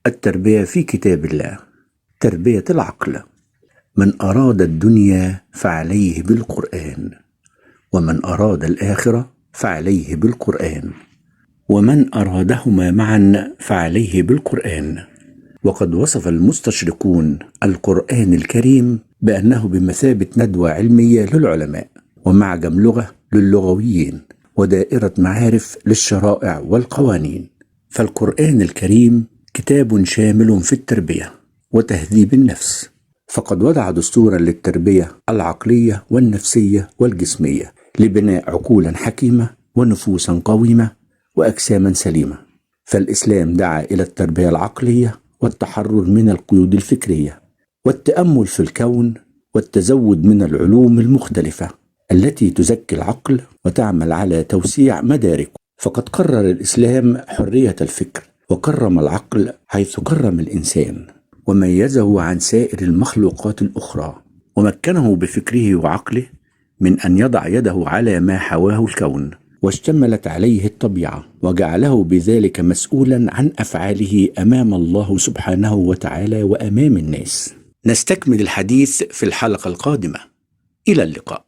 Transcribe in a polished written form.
التربية في كتاب الله. تربية العقل. من أراد الدنيا فعليه بالقرآن، ومن أراد الآخرة فعليه بالقرآن، ومن أرادهما معا فعليه بالقرآن. وقد وصف المستشرقون القرآن الكريم بأنه بمثابة ندوة علمية للعلماء، ومعجم لغة للغويين، ودائرة معارف للشرائع والقوانين. فالقرآن الكريم كتاب شامل في التربية وتهذيب النفس، فقد وضع دستورا للتربية العقلية والنفسية والجسمية لبناء عقولا حكيمة ونفوسا قويمة وأجساما سليمة. فالإسلام دعا إلى التربية العقلية والتحرر من القيود الفكرية، والتأمل في الكون، والتزود من العلوم المختلفة التي تزكي العقل وتعمل على توسيع مداركه. فقد قرر الإسلام حرية الفكر، وكرم العقل حيث كرم الإنسان، وميزه عن سائر المخلوقات الأخرى، ومكنه بفكره وعقله من أن يضع يده على ما حواه الكون واشتملت عليه الطبيعة، وجعله بذلك مسؤولا عن أفعاله أمام الله سبحانه وتعالى وأمام الناس. نستكمل الحديث في الحلقة القادمة. إلى اللقاء.